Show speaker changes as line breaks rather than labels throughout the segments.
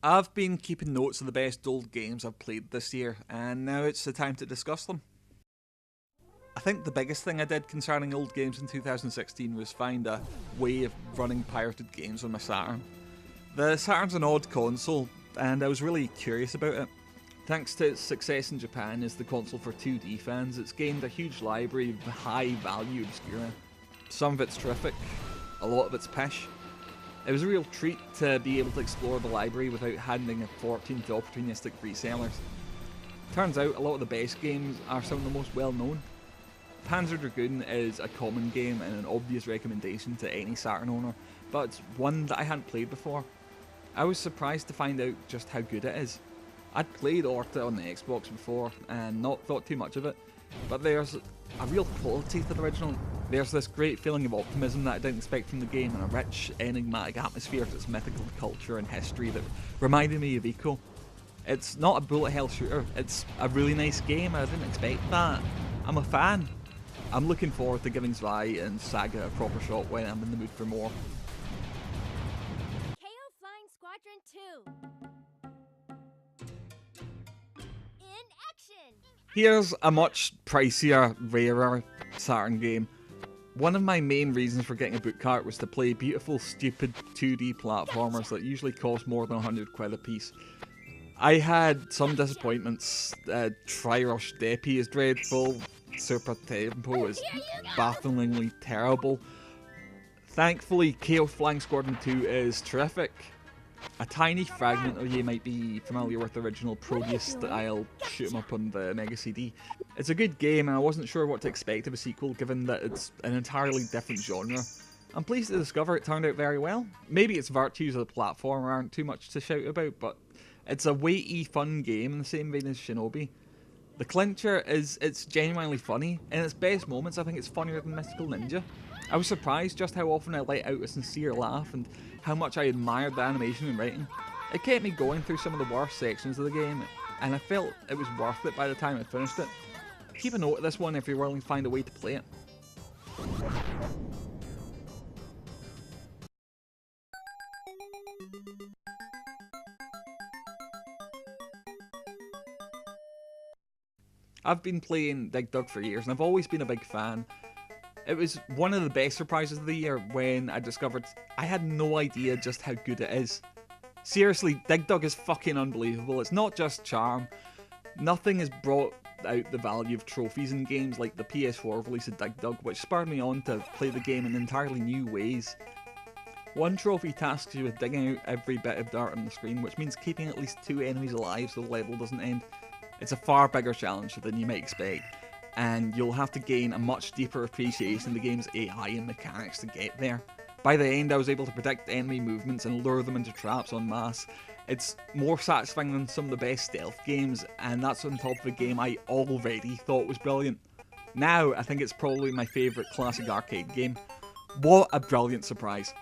I've been keeping notes of the best old games I've played this year, and now it's the time to discuss them. I think the biggest thing I did concerning old games in 2016 was find a way of running pirated games on my Saturn. The Saturn's an odd console, and I was really curious about it. Thanks to its success in Japan as the console for 2D fans, it's gained a huge library of high value obscura. Some of it's terrific, a lot of it's pish. It was a real treat to be able to explore the library without handing a fortune to opportunistic resellers. Turns out a lot of the best games are some of the most well known. Panzer Dragoon is a common game and an obvious recommendation to any Saturn owner, but it's one that I hadn't played before. I was surprised to find out just how good it is. I'd played Orta on the Xbox before and not thought too much of it, but there's a real quality to the original. There's this great feeling of optimism that I didn't expect from the game, and a rich, enigmatic atmosphere to its mythical culture and history that reminded me of Eco. It's not a bullet hell shooter, it's a really nice game, I didn't expect that. I'm a fan. I'm looking forward to giving Zwei and Saga a proper shot when I'm in the mood for more.
KO Flying Squadron 2. In action!
Here's a much pricier, rarer Saturn game. One of my main reasons for getting a boot cart was to play beautiful, stupid 2D platformers that usually cost more than 100 quid a piece. I had some disappointments. Tri-Rush Depi is dreadful, Super Tempo is bafflingly terrible. Thankfully, Chaos Flying Squadron 2 is terrific. A tiny fragment of you might be familiar with the original Proteus style shoot 'em up on the Mega CD. It's a good game and I wasn't sure what to expect of a sequel given that it's an entirely different genre. I'm pleased to discover it turned out very well. Maybe its virtues of the platform aren't too much to shout about, but it's a weighty, fun game in the same vein as Shinobi. The clincher is it's genuinely funny. In its best moments, I think it's funnier than Mystical Ninja. I was surprised just how often I let out a sincere laugh and how much I admired the animation and writing. It kept me going through some of the worst sections of the game, and I felt it was worth it by the time I finished it. Keep a note of this one if you're willing to find a way to play it. I've been playing Dig Dug for years and I've always been a big fan. It was one of the best surprises of the year when I discovered I had no idea just how good it is. Seriously, Dig Dug is fucking unbelievable. It's not just charm. Nothing has brought out the value of trophies in games like the PS4 release of Dig Dug, which spurred me on to play the game in entirely new ways. One trophy tasks you with digging out every bit of dirt on the screen, which means keeping at least 2 enemies alive so the level doesn't end. It's a far bigger challenge than you might expect, and you'll have to gain a much deeper appreciation of the game's AI and mechanics to get there. By the end, I was able to predict enemy movements and lure them into traps en masse. It's more satisfying than some of the best stealth games, and that's on top of a game I already thought was brilliant. Now, I think it's probably my favourite classic arcade game. What a brilliant surprise.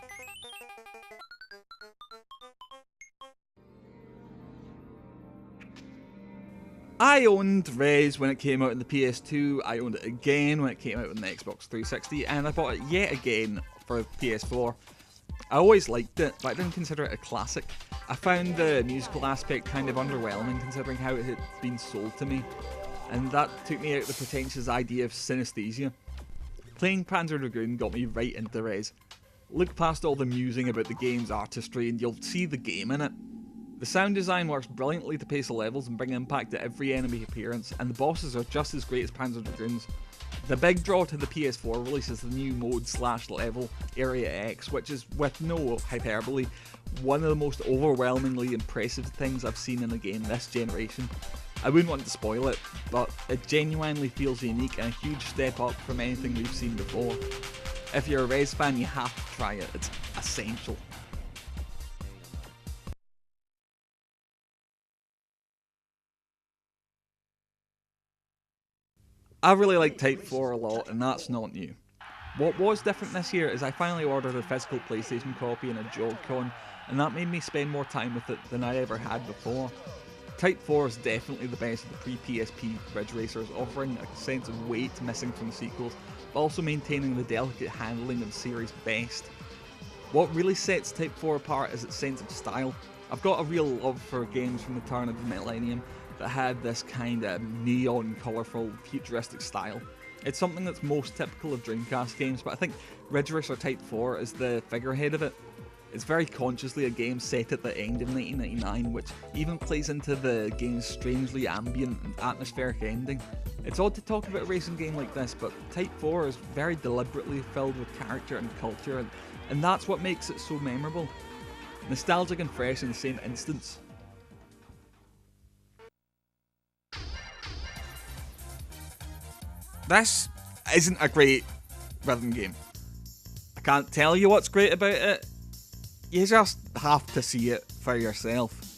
I owned Rez when it came out on the PS2, I owned it again when it came out on the Xbox 360, and I bought it yet again for PS4. I always liked it, but I didn't consider it a classic. I found the musical aspect kind of underwhelming considering how it had been sold to me, and that took me out of the pretentious idea of synesthesia. Playing Panzer Dragoon got me right into Rez. Look past all the musing about the game's artistry and you'll see the game in it. The sound design works brilliantly to pace the levels and bring impact to every enemy appearance, and the bosses are just as great as Panzer Dragoons. The big draw to the PS4 release is the new mode / level, Area X, which is, with no hyperbole, one of the most overwhelmingly impressive things I've seen in a game this generation. I wouldn't want to spoil it, but it genuinely feels unique and a huge step up from anything we've seen before. If you're a Rez fan, you have to try it, it's essential. I really like Type 4 a lot, and that's not new. What was different this year is I finally ordered a physical PlayStation copy and a Joy-Con, and that made me spend more time with it than I ever had before. Type 4 is definitely the best of the pre-PSP Ridge Racers, offering a sense of weight missing from the sequels, but also maintaining the delicate handling of the series' best. What really sets Type 4 apart is its sense of style. I've got a real love for games from the turn of the millennium that had this kind of neon, colourful, futuristic style. It's something that's most typical of Dreamcast games, but I think Ridge Racer Type 4 is the figurehead of it. It's very consciously a game set at the end of 1999, which even plays into the game's strangely ambient and atmospheric ending. It's odd to talk about a racing game like this, but Type 4 is very deliberately filled with character and culture, and that's what makes it so memorable. Nostalgic and fresh in the same instance. This isn't a great rhythm game. I can't tell you what's great about it. You just have to see it for yourself.